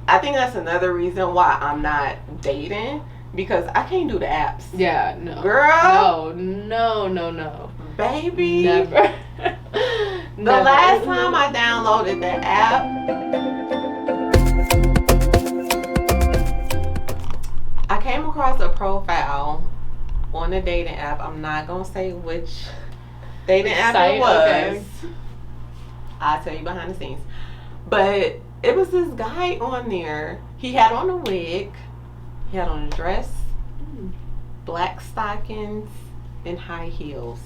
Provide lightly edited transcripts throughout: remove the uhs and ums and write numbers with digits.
I think that's another reason why I'm not dating, because I can't do the apps. Yeah, no. Girl. No. Baby. Never. The last time I downloaded the app, I came across a profile on a dating app. I'm not going to say which dating app it was. Okay. I'll tell you behind the scenes. But it was this guy on there. He had on a wig. He had on a dress, black stockings, and high heels.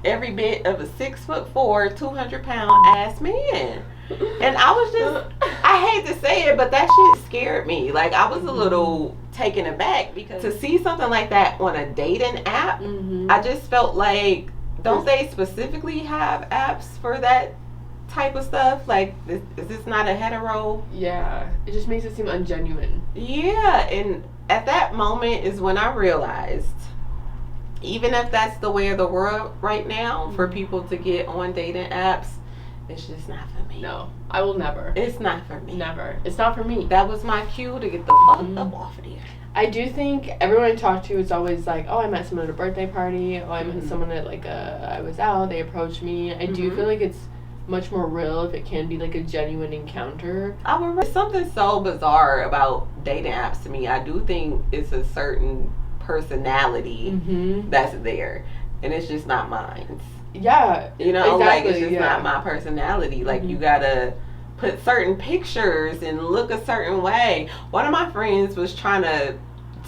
Every bit of a 6'4", 200-pound ass man. And I was just, I hate to say it, but that shit scared me. Like, I was a little taken aback, because to see something like that on a dating app, I just felt like, don't they specifically have apps for that type of stuff? Like, is this not a hetero? Yeah, it just makes it seem ungenuine. Yeah, and at that moment is when I realized, even if that's the way of the world right now, for people to get on dating apps, it's just not for me. No, I will never. It's not for me. Never. It's not for me. That was my cue to get the fuck up off of there. I do think everyone I talk to is always like, oh, I met someone at a birthday party. Oh, I met someone at like I was out, they approached me. I do feel like it's much more real if it can be like a genuine encounter. There's something so bizarre about dating apps to me. I do think it's a certain personality that's there, and it's just not mine. Yeah, you know, exactly, like, it's just not my personality. Like, you gotta put certain pictures and look a certain way. One of my friends was trying to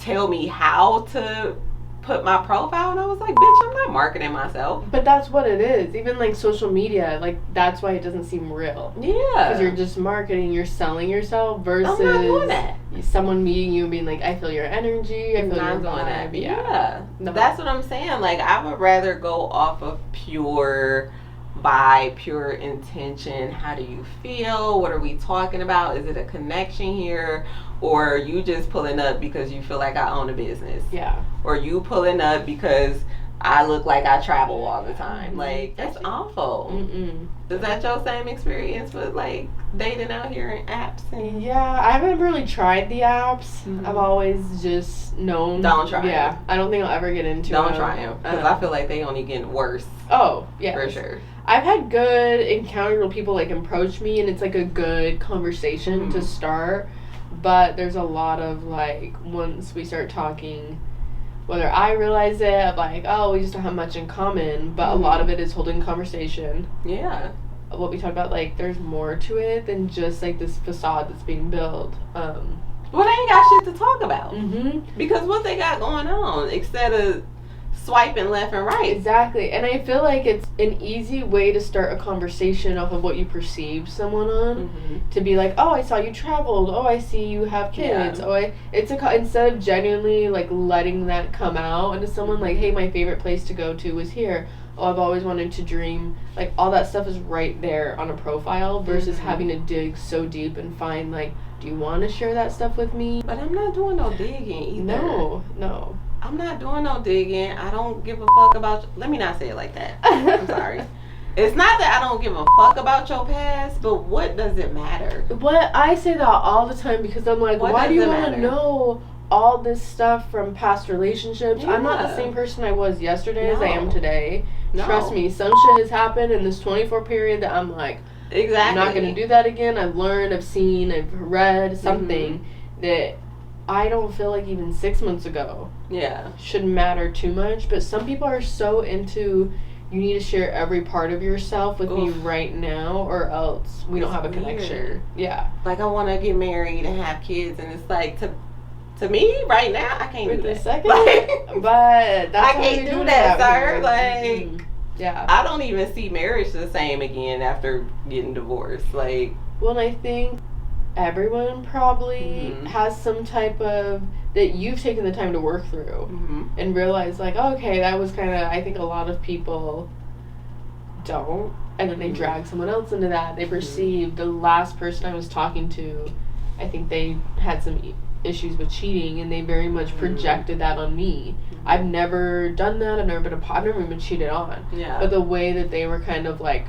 tell me how to put my profile, and I was like, bitch, I'm not marketing myself. But that's what it is. Even like social media, like, that's why it doesn't seem real. Yeah, because you're just marketing, you're selling yourself, versus I'm not doing that. Someone meeting you and being like, I feel your energy, I feel your vibe. Yeah. No. That's what I'm saying. Like, I would rather go off of pure vibe, pure intention. How do you feel? What are we talking about? Is it a connection here? Or you just pulling up because you feel like I own a business? Yeah. Or you pulling up because I look like I travel all the time? Like, that's awful. Is that your same experience with like dating out here in apps? Yeah, I haven't really tried the apps. I've always just known. Don't try. Yeah, I don't think I'll ever get into Don't try them, because I feel like they only getting worse. Oh, yeah. For sure. I've had good encounters where people like approach me and it's like a good conversation to start, but there's a lot of like, once we start talking, whether I realize it, I'm like, oh, we just don't have much in common, but a lot of it is holding conversation. Yeah. What we talked about, like, there's more to it than just like this facade that's being built. Well, they ain't got shit to talk about. Because what they got going on, instead of swiping left and right. Exactly. And I feel like it's an easy way to start a conversation off of what you perceive someone on. To be like, oh, I saw you traveled. Oh, I see you have kids. Yeah. Instead of genuinely like letting that come out into someone, like, hey, my favorite place to go to was here. Oh, I've always wanted to dream. Like, all that stuff is right there on a profile, versus having to dig so deep and find, like, do you want to share that stuff with me? But I'm not doing no digging either. No. I'm not doing no digging. I don't give a fuck about... Let me not say it like that. I'm sorry. It's not that I don't give a fuck about your past, but what does it matter? What I say that all the time, because I'm like, why do you want to know all this stuff from past relationships? I'm not the same person I was yesterday as I am today. Trust me, some shit has happened in this 24 period that I'm like, I'm not going to do that again. I've learned, I've seen, I've read something that I don't feel like even 6 months ago should matter too much. But some people are so into, you need to share every part of yourself with me right now, or else we don't have a connection. Yeah. Like, I want to get married and have kids, and it's like, to me, right now, I can't do that. But that's I can't do that, sir. Like, yeah. I don't even see marriage the same again after getting divorced. Like, well, I think everyone probably has some type of, that you've taken the time to work through and realize, like, oh, okay, that was kind of, I think a lot of people don't, and then they drag someone else into that. They perceive, the last person I was talking to, I think they had some issues with cheating, and they very much projected that on me. I've never done that. I've never even cheated on. Yeah. But the way that they were kind of like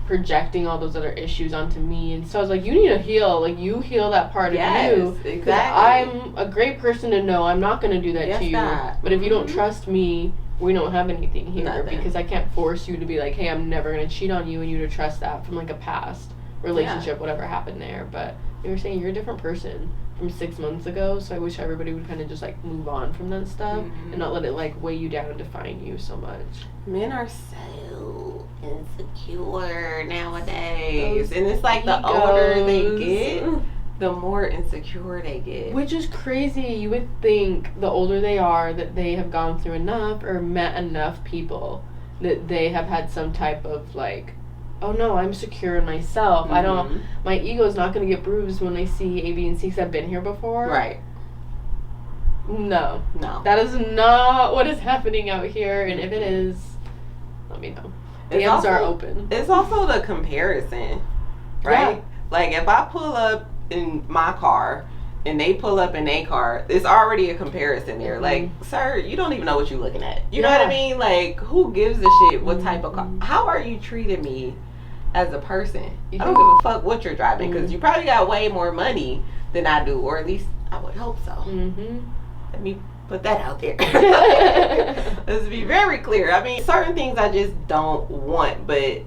projecting all those other issues onto me. And so I was like, you need to heal. Like, you heal that part of you. Exactly. I'm a great person to know. I'm not going to do that to you. But if you don't trust me, we don't have anything here. Because I can't force you to be like, hey, I'm never going to cheat on you, and you to trust that from, like, a past relationship, whatever happened there. But you were saying you're a different person from 6 months ago, so I wish everybody would kind of just, like, move on from that stuff and not let it, like, weigh you down and define you so much. Men are so insecure nowadays. And it's like the older they get, the more insecure they get. Which is crazy. You would think the older they are that they have gone through enough or met enough people that they have had some type of, like, oh no, I'm secure in myself. I don't, my ego's not going to get bruised when they see A, B, and C because I've been here before. Right. No. That is not what is happening out here. And if it is, let me know. DMs are open. It's also the comparison, right? Yeah. Like, if I pull up in my car and they pull up in their car, it's already a comparison there. Like, sir, you don't even know what you're looking at. You know what I mean? Like, who gives a shit what type of car? How are you treating me as a person? I don't give a fuck what you're driving, because you probably got way more money than I do, or at least I would hope so. Let me put that out there. Let's be very clear. I mean, certain things I just don't want, but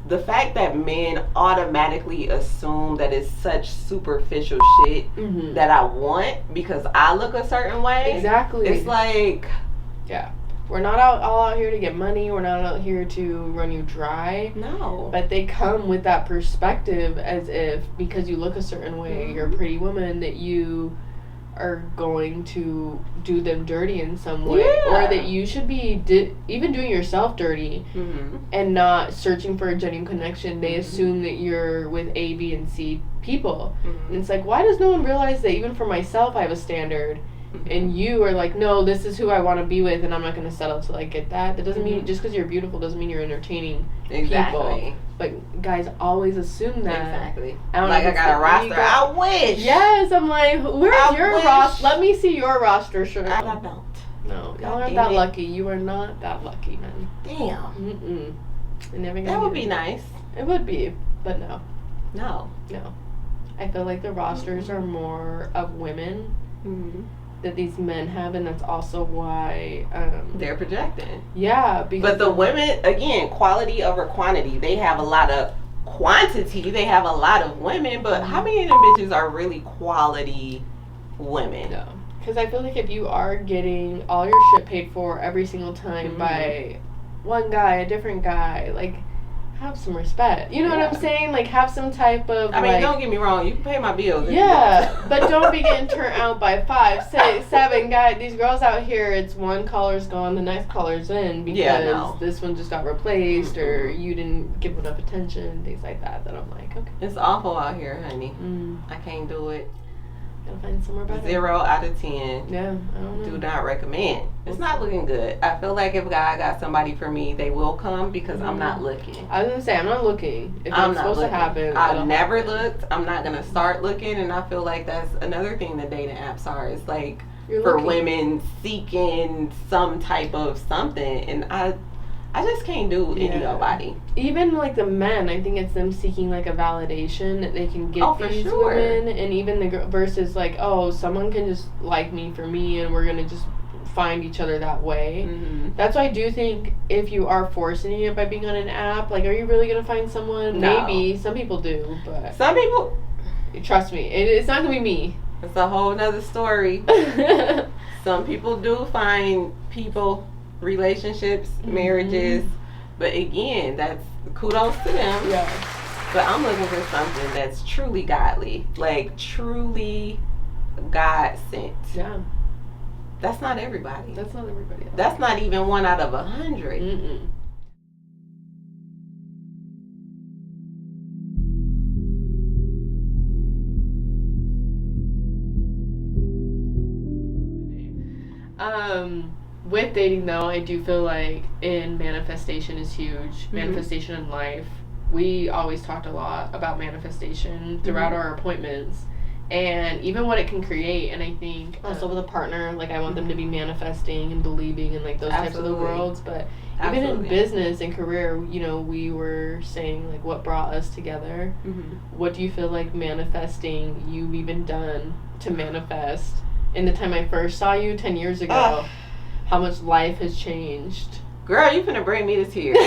the fact that men automatically assume that it's such superficial shit that I want because I look a certain way. Exactly. It's like, yeah. We're not all out here to get money. We're not out here to run you dry. No. But they come with that perspective as if because you look a certain way, you're a pretty woman, that you are going to do them dirty in some way. Or that you should be even doing yourself dirty and not searching for a genuine connection. They assume that you're with A, B, and C people. And it's like, why does no one realize that even for myself I have a standard? And you are like, no, this is who I want to be with, and I'm not going to settle till I get that. That doesn't mean, just because you're beautiful doesn't mean you're entertaining people. But guys always assume that. Exactly. I got a roster. I wish. Yes, I'm like, where's your roster? Let me see your roster shirt. I don't. No, y'all aren't that lucky. You are not that lucky, man. Damn. That would be nice. It would be, but no. No. I feel like the rosters are more of women. That these men have, and that's also why they're projecting. Yeah, but the women, again, quality over quantity. They have a lot of quantity. They have a lot of women, but how many of them bitches are really quality women? No, because I feel like if you are getting all your shit paid for every single time by one guy, a different guy, like, have some respect. You know what I'm saying? Like, have some type of, I mean, don't get me wrong. You can pay my bills. But don't be getting turned out by 5, 6, 7 guys. These girls out here, it's one caller's gone, the next caller's in because this one just got replaced or you didn't give enough attention, things like that. That I'm like, okay. It's awful out here, honey. I can't do it. Gotta find somewhere better. 0 out of 10. Yeah, I don't know. Do not recommend. It's not looking good. I feel like if God got somebody for me, they will come because I'm not looking. I was gonna say I'm not looking. If it's supposed to happen, I've never looked. I'm not gonna start looking, and I feel like that's another thing that dating apps are. It's like for women seeking some type of something, and I just can't do anybody. Even like the men, I think it's them seeking like a validation that they can get these women, and even the versus like, oh, someone can just like me for me, and we're gonna just find each other that way. That's why I do think if you are forcing it by being on an app, like, are you really gonna find someone? No. Maybe some people do, but some people. Trust me, it's not gonna be me. It's a whole nother story. Some people do find people. Relationships, marriages, but again, that's kudos to them. But I'm looking for something that's truly godly, like truly God sent. That's not everybody. That's not everybody. That's not even 1 out of 100. With dating, though, I do feel like manifestation is huge. Manifestation in life. We always talked a lot about manifestation throughout our appointments. and even what it can create. And I think also with a partner, like I want them to be manifesting and believing in like those types of the worlds. But even in business and career, you know, we were saying like what brought us together. What do you feel like manifesting you've even done to manifest in the time I first saw you 10 years ago? How much life has changed. Girl, you finna bring me to tears.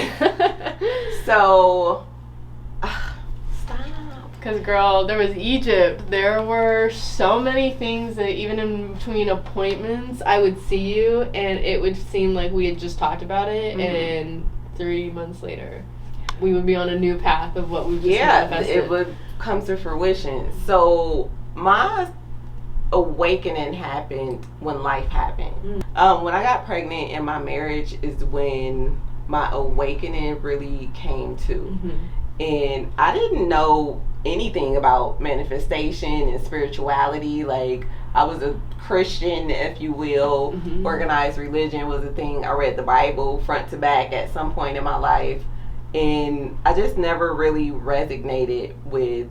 So because, girl, there was Egypt. There were so many things that even in between appointments, I would see you, and it would seem like we had just talked about it, and 3 months later, we would be on a new path of what we just manifested. It would come to fruition. So, my awakening happened when life happened. When I got pregnant in my marriage is when my awakening really came to. And I didn't know anything about manifestation and spirituality. Like, I was a Christian, if you will. Organized religion was a thing. I read the Bible front to back at some point in my life, and I just never really resonated with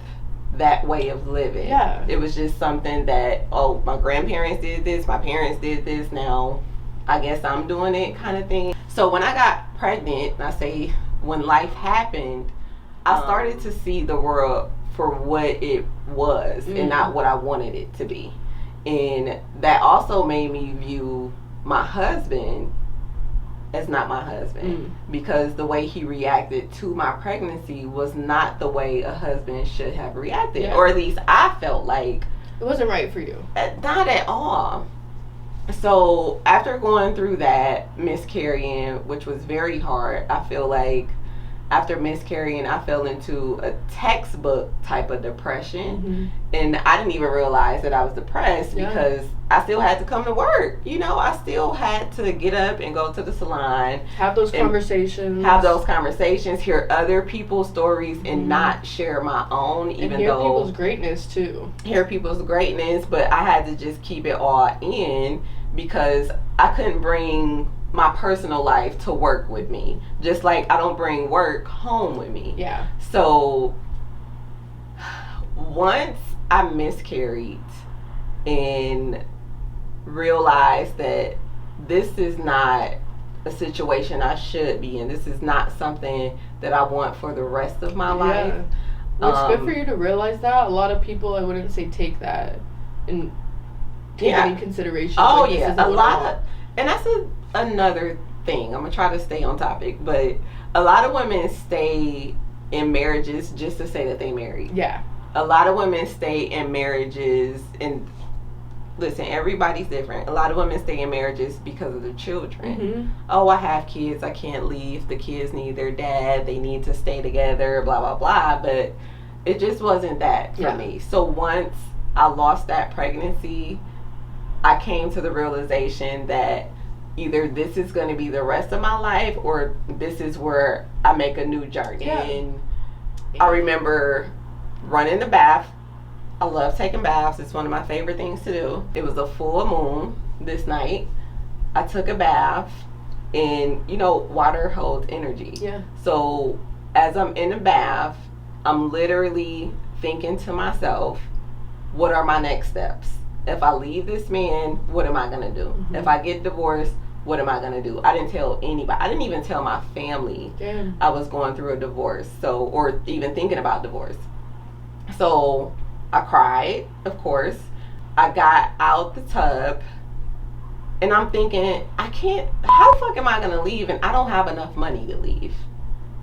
that way of living. It was just something that, oh, my grandparents did this, my parents did this, now I guess I'm doing it kind of thing. So when I got pregnant, and I say when life happened, I started to see the world for what it was and not what I wanted it to be. And that also made me view my husband as not my husband, because the way he reacted to my pregnancy was not the way a husband should have reacted, or at least I felt like it wasn't right for you. Not at all. So after going through that, miscarrying, which was very hard, I feel like after miscarrying, I fell into a textbook type of depression. And I didn't even realize that I was depressed because I still had to come to work. You know, I still had to get up and go to the salon. Have those conversations. Hear other people's stories and not share my own. Even hear people's greatness too. Hear people's greatness, but I had to just keep it all in because I couldn't bring my personal life to work with me, just like I don't bring work home with me. So once I miscarried and realized that this is not a situation I should be in, this is not something that I want for the rest of my life. Well, it's good for you to realize that. A lot of people, I wouldn't say take that and take it in consideration. Oh, like, a lot of, and that's another thing. I'm gonna try to stay on topic, but a lot of women stay in marriages just to say that they married. A lot of women stay in marriages, and listen, everybody's different. A lot of women stay in marriages because of the children. Oh, I have kids, I can't leave. The kids need their dad. They need to stay together, blah, blah, blah. But it just wasn't that for me. So once I lost that pregnancy, I came to the realization that either this is going to be the rest of my life or this is where I make a new journey. And I remember running the bath. I love taking baths. It's one of my favorite things to do. It was a full moon this night. I took a bath, and you know, water holds energy. So as I'm in the bath, I'm literally thinking to myself, what are my next steps? If I leave this man, what am I going to do? If I get divorced, what am I going to do? I didn't tell anybody. I didn't even tell my family I was going through a divorce, or even thinking about divorce. So I cried, of course. I got out the tub, and I'm thinking, how the fuck am I going to leave? And I don't have enough money to leave.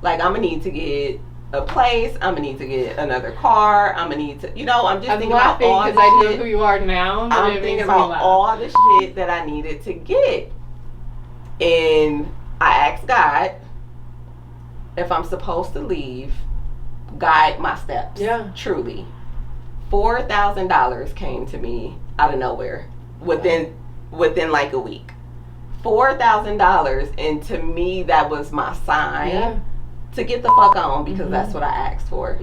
Like, I'm going to need to get a place, I'm gonna need to get another car, I'm gonna need to, I'm just thinking about all the shit. I know who you are now. I'm thinking about all the shit that I needed to get. And I asked God if I'm supposed to leave, guide my steps. Truly. $4,000 came to me out of nowhere within like a week. $4,000, and to me that was my sign to get the fuck on, because that's what I asked for.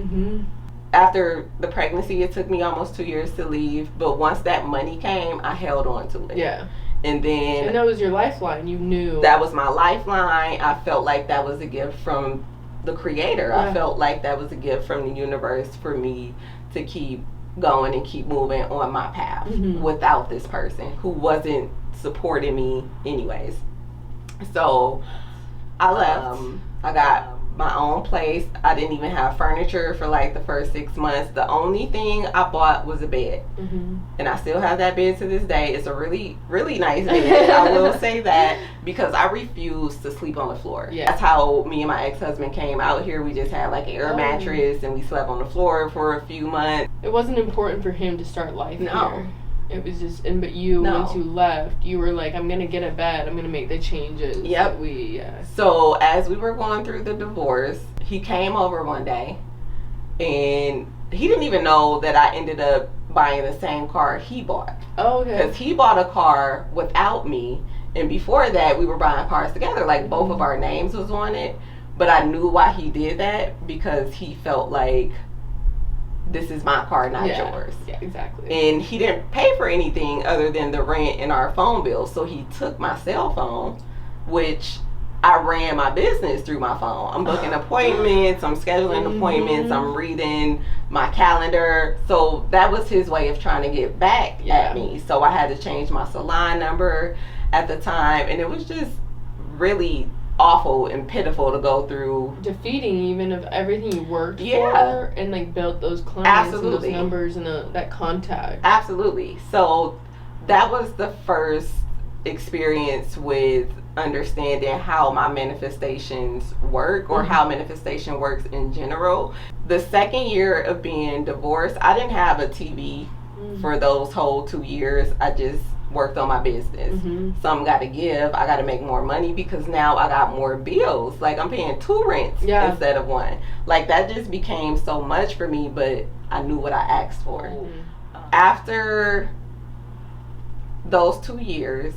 After the pregnancy, it took me almost 2 years to leave, but once that money came, I held on to it. And that was your lifeline. You knew that was my lifeline. I felt like that was a gift from the Creator. I felt like that was a gift from the universe for me to keep going and keep moving on my path without this person who wasn't supporting me anyways. So I left. I got my own place. I didn't even have furniture for like the first 6 months. The only thing I bought was a bed. And I still have that bed to this day. It's a really, really nice bed. I will say that, because I refuse to sleep on the floor. That's how me and my ex-husband came out here. We just had like an air mattress and we slept on the floor for a few months. It wasn't important for him to start life here. It was just, but you, once you left, you were like, I'm going to get a bed. I'm going to make the changes. So as we were going through the divorce, he came over one day and he didn't even know that I ended up buying the same car he bought. Because he bought a car without me. And before that, we were buying cars together. Like both of our names was on it. But I knew why he did that, because he felt like, this is my car, not yours. Yeah, exactly. And he didn't pay for anything other than the rent and our phone bill. So he took my cell phone, which I ran my business through my phone. I'm booking appointments, I'm scheduling appointments, I'm reading my calendar. So that was his way of trying to get back at me. So I had to change my salon number at the time. And it was just really awful and pitiful to go through. Defeating even of everything you worked for and like built those clients and those numbers and that contact. Absolutely. So that was the first experience with understanding how my manifestations work, or how manifestation works in general. The second year of being divorced, I didn't have a TV for those whole 2 years. I just worked on my business. Some got to give. I got to make more money, because now I got more bills. Like I'm paying 2 rents instead of 1. Like that just became so much for me, but I knew what I asked for. After those 2 years,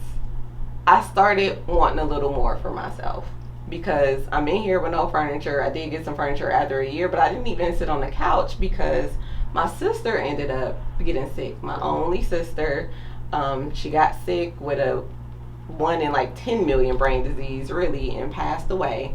I started wanting a little more for myself, because I'm in here with no furniture. I did get some furniture after a year, but I didn't even sit on the couch because my sister ended up getting sick. My only sister. She got sick with a 1 in like 10 million brain disease, really, and passed away.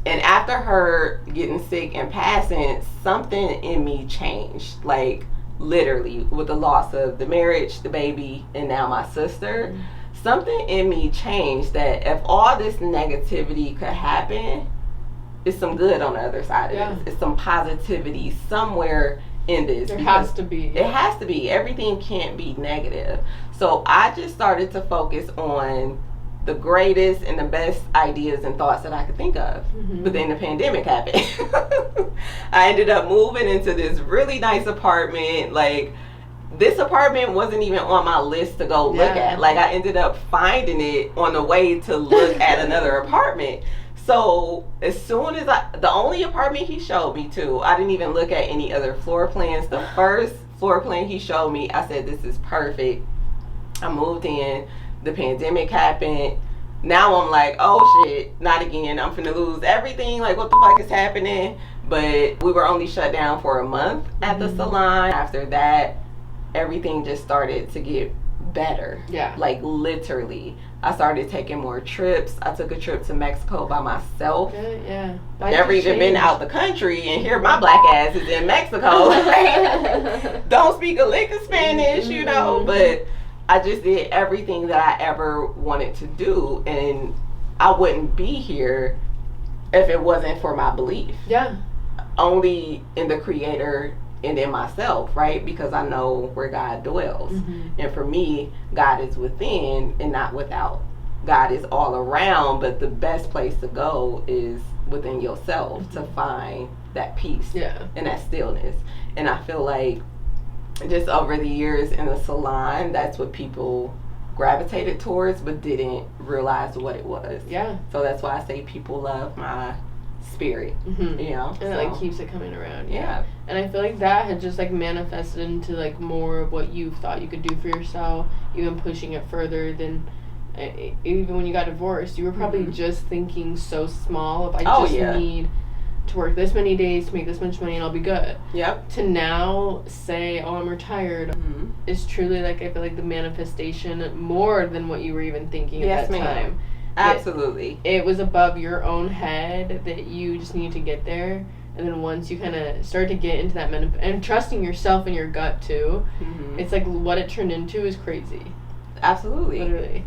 And after her getting sick and passing, something in me changed. Like literally, with the loss of the marriage, the baby, and now my sister, something in me changed, that if all this negativity could happen, it's some good on the other side of this. It's some positivity somewhere in this. There has to be. It has to be. Everything can't be negative. So I just started to focus on the greatest and the best ideas and thoughts that I could think of. But then the pandemic happened. I ended up moving into this really nice apartment. Like this apartment wasn't even on my list to go look at. Like I ended up finding it on the way to look at another apartment. So as soon as the only apartment he showed me to, I didn't even look at any other floor plans. The first floor plan he showed me, I said, this is perfect. I moved in. The pandemic happened. Now I'm like, oh shit, not again. I'm finna lose everything. Like, what the fuck is happening? But we were only shut down for a month at the salon. After that, everything just started to get better. Like literally. I started taking more trips. I took a trip to Mexico by myself. Never even been out the country, and here my black ass is in Mexico. Don't speak a lick of Spanish, you know, but I just did everything that I ever wanted to do, and I wouldn't be here if it wasn't for my belief. Only in the Creator and in myself, right? Because I know where God dwells. And for me, God is within and not without. God is all around, but the best place to go is within yourself to find that peace and that stillness. And I feel like just over the years in the salon, that's what people gravitated towards but didn't realize what it was. So that's why I say people love my spirit, you know, and it like keeps it coming around. And I feel like that had just like manifested into like more of what you thought you could do for yourself, even pushing it further than even when you got divorced. You were probably just thinking so small of I just need to work this many days to make this much money and I'll be good. To now say, oh, I'm retired, is truly like, I feel like the manifestation more than what you were even thinking at that time. Absolutely. It was above your own head that you just need to get there. And then once you kind of start to get into that and trusting yourself and your gut too, it's like what it turned into is crazy. Absolutely. Literally.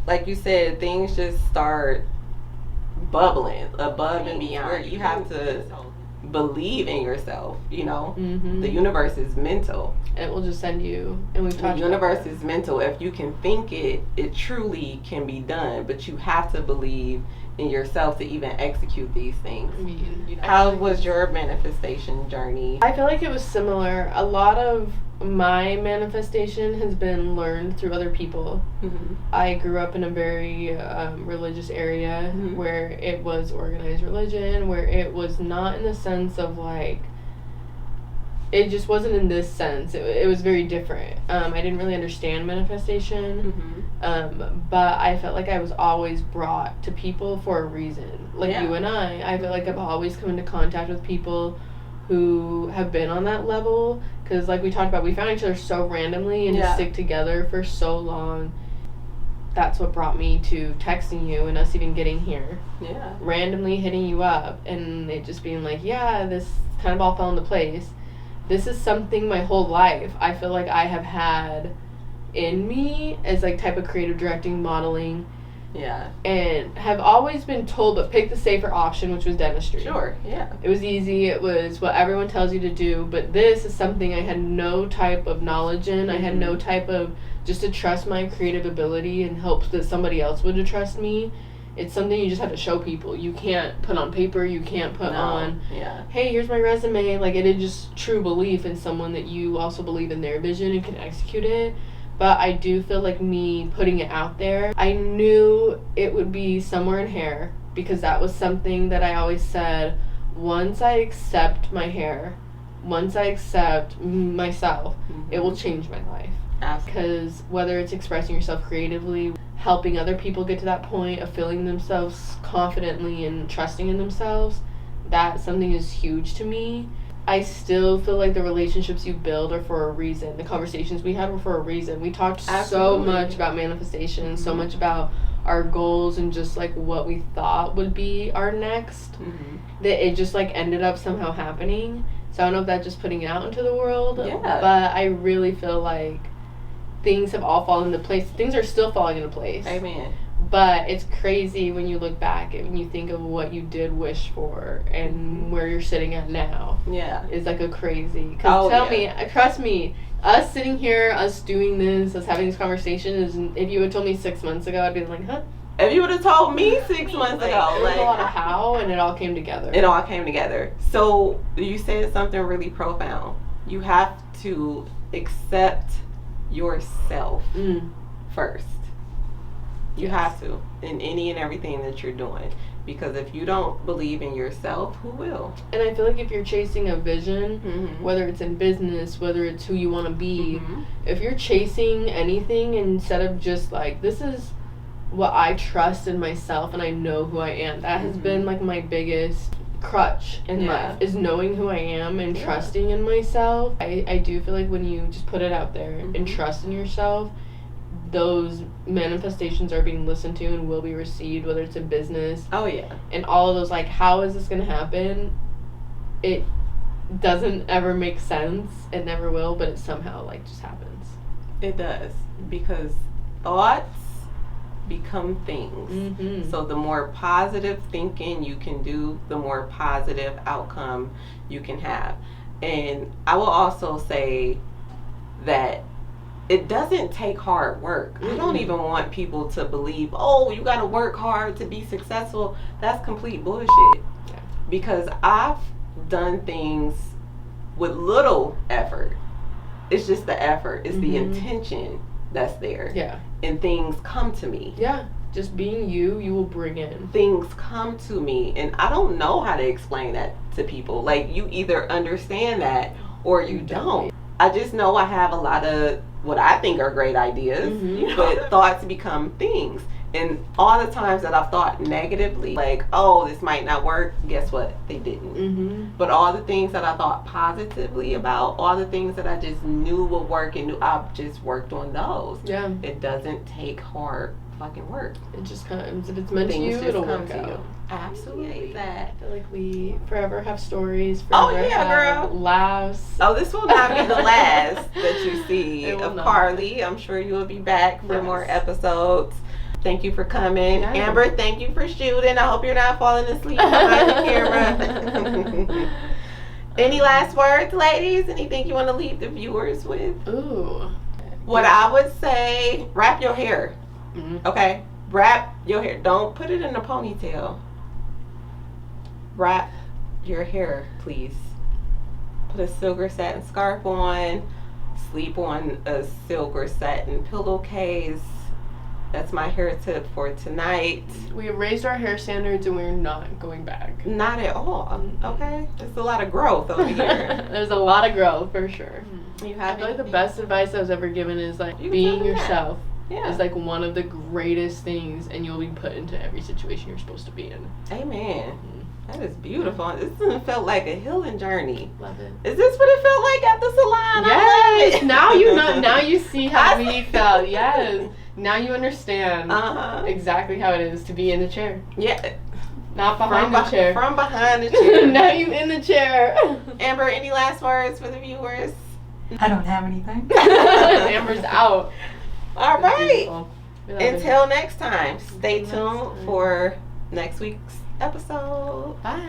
Like you said, things just start bubbling above and beyond. You have to believe in yourself, you know. The universe is mental. It will just send you, and we've talked the universe is mental. If you can think it, it truly can be done, but you have to believe in yourself to even execute these things. How was your manifestation journey? I feel like it was similar. A lot of my manifestation has been learned through other people. I grew up in a very religious area where it was organized religion, where it was not in the sense of like, it just wasn't in this sense. It was very different. I didn't really understand manifestation, but I felt like I was always brought to people for a reason. Like you and I feel like I've always come into contact with people who have been on that level, because like we talked about, we found each other so randomly and to stick together for so long. That's what brought me to texting you and us even getting here. Randomly hitting you up and it just being like, this kind of all fell into place. This is something my whole life I feel like I have had in me as like type of creative directing, modeling. And have always been told, but pick the safer option, which was dentistry. It was easy. It was what everyone tells you to do. But this is something I had no type of knowledge in. I had no type of just to trust my creative ability and hope that somebody else would trust me. It's something you just have to show people. You can't put on paper. You can't put on, hey, here's my resume. Like, it is just true belief in someone that you also believe in their vision and can execute it. But I do feel like me putting it out there, I knew it would be somewhere in hair, because that was something that I always said, once I accept my hair, once I accept myself, it will change my life. Because whether it's expressing yourself creatively, helping other people get to that point of feeling themselves confidently and trusting in themselves, that something is huge to me. I still feel like the relationships you build are for a reason. The conversations we had were for a reason. We talked so much about manifestation, so much about our goals and just like what we thought would be our next, that it just like ended up somehow happening. So I don't know if that's just putting it out into the world, but I really feel like things have all fallen into place. Things are still falling into place. Amen. But it's crazy when you look back and you think of what you did wish for and where you're sitting at now. It's like a crazy. Because tell me, trust me, us sitting here, us doing this, us having this conversation, is, if you had told me 6 months ago, I'd be like, huh? If you would have told me 6 months ago, there's a lot of how, and it all came together. It all came together. So you said something really profound. You have to accept yourself first. You have to, in any and everything that you're doing. Because if you don't believe in yourself, who will? And I feel like if you're chasing a vision, whether it's in business, whether it's who you want to be, if you're chasing anything instead of just like, this is what I trust in myself and I know who I am, that has been like my biggest crutch in life, is knowing who I am and trusting in myself. I do feel like when you just put it out there and trust in yourself, those manifestations are being listened to and will be received, whether it's in business. And all of those, like, how is this going to happen? It doesn't ever make sense. It never will, but it somehow, like, just happens. It does. Because thoughts become things. So the more positive thinking you can do, the more positive outcome you can have. And I will also say that it doesn't take hard work. I don't even want people to believe, oh, you got to work hard to be successful. That's complete bullshit. Because I've done things with little effort. It's just the effort. It's the intention that's there. And things come to me. Just being you will bring in. Things come to me. And I don't know how to explain that to people. Like, you either understand that or you don't. I just know I have a lot of what I think are great ideas, but thoughts become things. And all the times that I've thought negatively, like, oh, this might not work, guess what? They didn't. But all the things that I thought positively about, all the things that I just knew would work and I've just worked on those. It doesn't take hard fucking work. It just comes. If it's meant to you, it'll work out. Absolutely. I feel like we forever have stories. Forever girl. Laughs. Oh, this will not be the last that you see of Karli. I'm sure you will be back for more episodes. Thank you for coming. Yes. Amber, thank you for shooting. I hope you're not falling asleep behind the camera. Any last words, ladies? Anything you want to leave the viewers with? Ooh. What I would say, wrap your hair. Mm-hmm. Okay? Wrap your hair. Don't put it in a ponytail. Wrap your hair, please. Put a silver satin scarf on. Sleep on a silver satin pillowcase. That's my hair tip for tonight. We have raised our hair standards and we're not going back. Not at all. Okay? There's a lot of growth over here. There's a lot of growth for sure. You have I feel like the best advice I was ever given is like being yourself. Yeah. Is like one of the greatest things, and you'll be put into every situation you're supposed to be in. Amen. That is beautiful. This felt like a healing journey. Love it. Is this what it felt like at the salon? Yes. Now you see how we felt. Yes. Now you understand exactly how it is to be in the chair. Yeah. Not behind the chair. From behind the chair. Now you in the chair. Amber, any last words for the viewers? I don't have anything. Amber's out. All right. Until next time, stay tuned for next week's episode. Bye.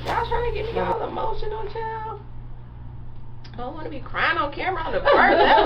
Y'all trying to get me all emotional, child? I don't want to be crying on camera on the first episode.